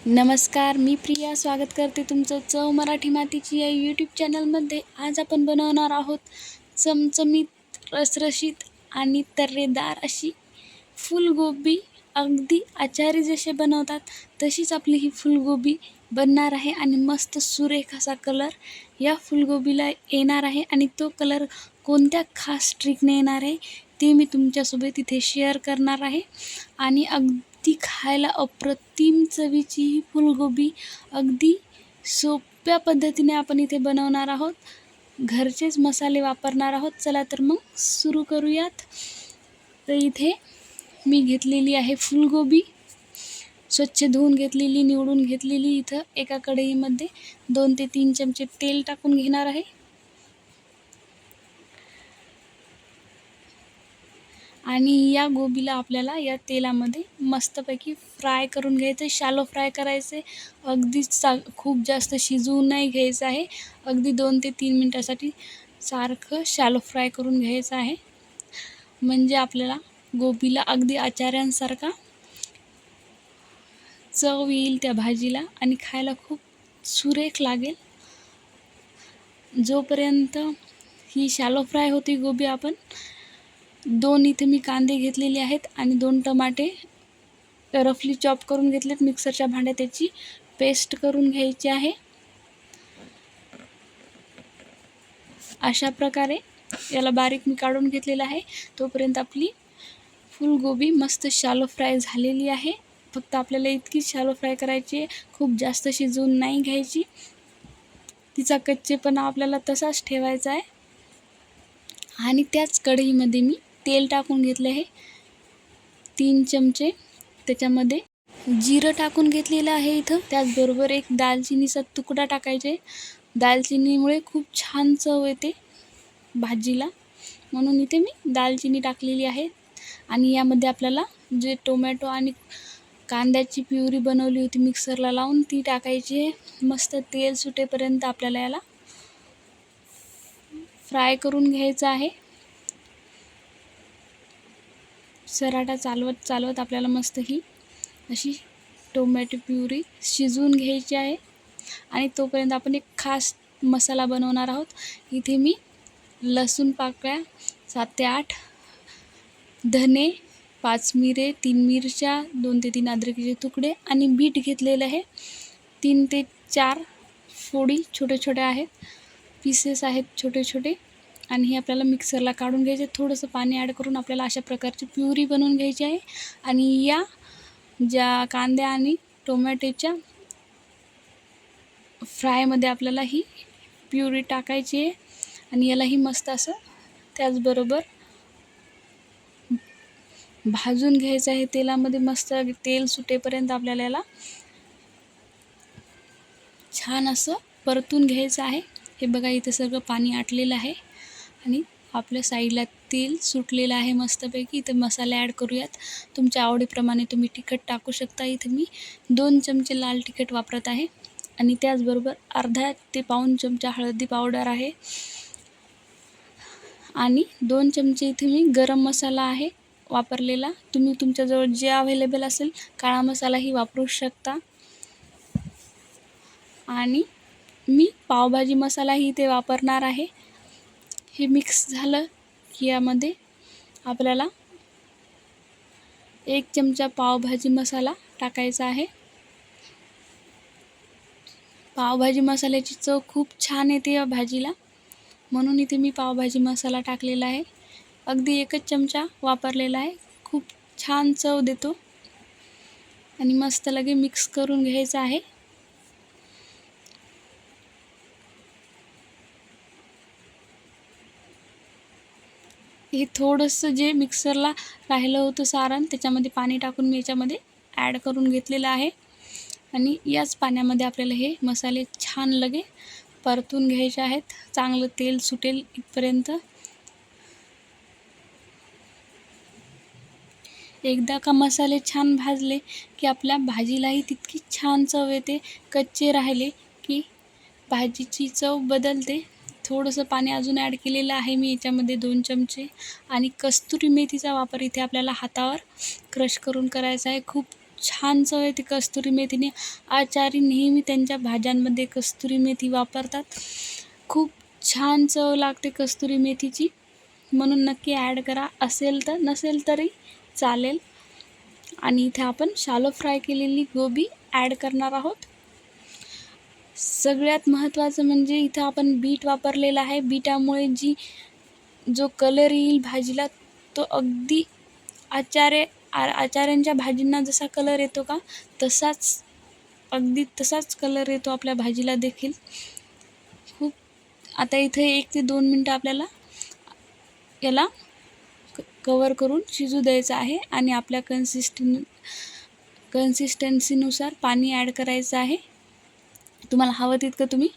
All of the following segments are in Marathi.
नमस्कार, मी प्रिया स्वागत करते तुमचं चव मराठी मातीची या यूट्यूब चॅनलमध्ये. आज आपण बनवणार आहोत चमचमीत, रसरशीत आणि तर्रेदार अशी फुलगोबी. अगदी आचारी जसे बनवतात तशीच आपली ही फुलगोबी बनणार आहे आणि मस्त सुरेख असा कलर या फुलगोबीला येणार आहे. आणि तो कलर कोणत्या खास ट्रिकने येणार आहे ते मी तुमच्यासोबत इथे शेअर करणार आहे. आणि ती खायला अप्रतिम चवीची ही फुलगोबी अगदी सोप्या पद्धतीने आपण इथे बनवणार आहोत. घरचेच मसाले वापरणार आहोत. चला तर मग सुरू करूयात. तर इथे मी घेतलेली आहे फुलगोबी, स्वच्छ धुवून घेतलेली, निवडून घेतलेली. इथं एका कढईमध्ये 2 ते 3 चमचे तेल टाकून घेणार आहे. आणि या गोबीला आपल्याला या तेलामध्ये मस्तपैकी फ्राय करून घ्यायचं. शॅलो फ्राय करायचे, अगदी खूप जास्त शिजवून नाही घ्यायचं आहे. अगदी 2 ते 3 मिनटासाठी सारखं शॅलो फ्राय करून घ्यायचं आहे. म्हणजे आपल्याला गोबीला अगदी आचार्यांसारखा चव येईल त्या भाजीला आणि खायला खूप सुरेख लागेल. जोपर्यंत ही शॅलो फ्राय होती गोबी, आपण 2 इथे मी कांदे घेतलेले आहेत आणि 2 टमाटे रफली चॉप करून घेतलेत. मिक्सरच्या भांड्यात त्याची पेस्ट करून घ्यायची आहे. अशा प्रकारे याला बारीक मी काढून घेतलेलं आहे. तोपर्यंत आपली फुलगोबी मस्त शॅलो फ्राय झालेली आहे. फक्त आपल्याला इतकीच शॅलो फ्राय करायची आहे, खूप जास्त शिजवून नाही घ्यायची. तिचा कच्चेपणा आपल्याला तसाच ठेवायचा आहे. आणि त्याच कढईमध्ये मी तेल टाकून घेतले आहे 3 चमचे. त्याच्यामध्ये जिरं टाकून घेतलेलं आहे इथं. त्याचबरोबर एक दालचिनीचा तुकडा टाकायचे. दालचिनीमुळे खूप छान चव येते भाजीला, म्हणून इथे मी दालचिनी टाकलेली आहे. आणि यामध्ये आपल्याला जे टोमॅटो आणि कांद्याची प्युरी बनवली होती मिक्सरला लावून ती टाकायची आहे. मस्त तेल सुटेपर्यंत आपल्याला याला फ्राय करून घ्यायचं आहे. सराटा चालवत आपल्याला मस्त ही अशी टोमॅटो प्युरी शिजवून घ्यायची आहे. आणि तोपर्यंत आपण एक खास मसाला बनवणार आहोत. इथे मी लसूण पाकळ्या 7 ते 8, धने 5 मिरे, 3 मिरच्या, 2 ते 3 अद्रकीचे तुकडे आणि बीट घेतलेलं आहे. 3 ते 4 फोडी छोटे छोटे आहेत, पीसेस आहेत छोटे छोटे. आणि हे आपल्याला मिक्सरला काढून घ्यायचे. थोडंसं पाणी ॲड करून आपल्याला अशा प्रकारची प्युरी बनवून घ्यायची आहे. आणि या ज्या कांद्या आणि टोमॅटोच्या फ्रायमध्ये आपल्याला ही प्युरी टाकायची आहे. आणि यालाही मस्त असं त्याचबरोबर भाजून घ्यायचं आहे तेलामध्ये. मस्त तेल सुटेपर्यंत आपल्याला याला छान असं परतून घ्यायचं आहे. हे बघा, इथं सगळं पाणी आटलेलं आहे आणि आपल्या साईडला तेल सुटलेलं आहे मस्तपैकी. इथं मसाले ॲड करूयात. तुमच्या आवडीप्रमाणे तुम्ही तिखट टाकू शकता. इथं मी 2 चमचे लाल तिखट वापरत आहे. आणि त्याचबरोबर अर्धा ते पाऊण चमचा हळदी पावडर आहे. आणि 2 चमचे इथे मी गरम मसाला आहे वापरलेला. तुम्ही तुमच्याजवळ जे अवेलेबल असेल काळा मसालाही वापरू शकता. आणि मी पावभाजी मसालाही इथे वापरणार आहे. हे मिक्स झालं की यामध्ये आपल्याला 1 चमचा पावभाजी मसाला टाकायचा आहे. पावभाजी मसाल्याची चव खूप छान येते या भाजीला, म्हणून इथे मी पावभाजी मसाला टाकलेला आहे. अगदी 1च चमचा वापरलेला आहे. खूप छान चव देतो. आणि मस्त लगे मिक्स करून घ्यायचं आहे. हे थोडंसं जे मिक्सरला राहिलं होतं सारण, त्याच्यामध्ये पाणी टाकून मी याच्यामध्ये ॲड करून घेतलेलं आहे. आणि याच पाण्यामध्ये आपल्याला हे मसाले छान लगे परतून घ्यायचे आहेत. चांगलं तेल सुटेल इथपर्यंत. एकदा का मसाले छान भाजले की आपल्या भाजीलाही तितकी छान चव येते. कच्चे राहिले की भाजीची चव बदलते. थोडंसं पाणी अजून ॲड केलेलं आहे मी याच्यामध्ये 2 चमचे. आणि कस्तुरी मेथीचा वापर इथे आपल्याला हातावर क्रश करून करायचा आहे. खूप छान चव येते कस्तुरी मेथीने. आचारी नेहमी त्यांच्या भाज्यांमध्ये कस्तुरी मेथी वापरतात. खूप छान चव लागते कस्तुरी मेथीची, म्हणून नक्की ॲड करा. असेल तर, नसेल तरी चालेल. आणि इथे आपण शालो फ्राय केलेली गोबी ॲड करणार आहोत. सगळ्यात महत्त्वाचं म्हणजे इथं आपण बीट वापरलेला आहे. बीटामुळे जो कलर येईल भाजीला तो अगदी आचार्यांच्या भाजींना जसा कलर येतो का अगदी तसाच कलर येतो आपल्या भाजीला देखील. आता इथे 1 ते 2 मिनटं आपल्याला याला कवर करून शिजू द्यायचं आहे. आणि आपल्या कन्सिस्टन्सीनुसार पाणी ॲड करायचं आहे. तुम्हाला हवं तितकं तुम्ही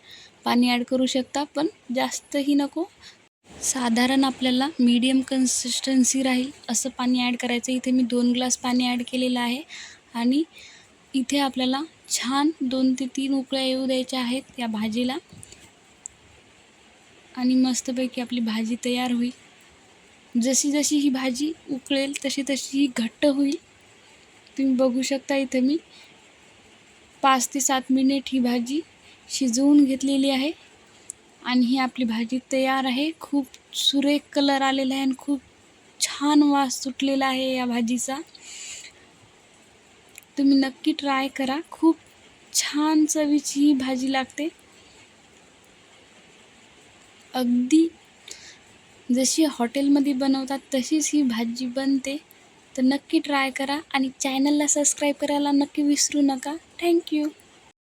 पाणी ॲड करू शकता, पण जास्तही नको. साधारण आपल्याला मीडियम कन्सिस्टन्सी राहील असं पाणी ॲड करायचं. इथे मी 2 ग्लास पाणी ॲड केलेलं आहे. आणि इथे आपल्याला छान 2 ते 3 उकळ्या येऊ द्यायच्या आहेत या भाजीला. आणि मस्तपैकी आपली भाजी तयार होईल. जशी जशी ही भाजी उकळेल तशी तशी ही घट्ट होईल. तुम्ही बघू शकता इथे मी 5 ते 7 मिनिट ही भाजी शिजवून घेतलेली आहे. आणि ही आपली भाजी तयार आहे. खूप सुरेख कलर आलेला आहे आणि खूप छान वास सुटलेला आहे या भाजीचा. तुम्ही नक्की ट्राय करा. खूप छान चवीची ही भाजी लागते. अगदी जशी हॉटेलमध्ये बनवतात तशीच ही भाजी बनते. तर नक्की ट्राय करा आणि चॅनलला सबस्क्राईब करायला नक्की विसरू नका. थँक्यू.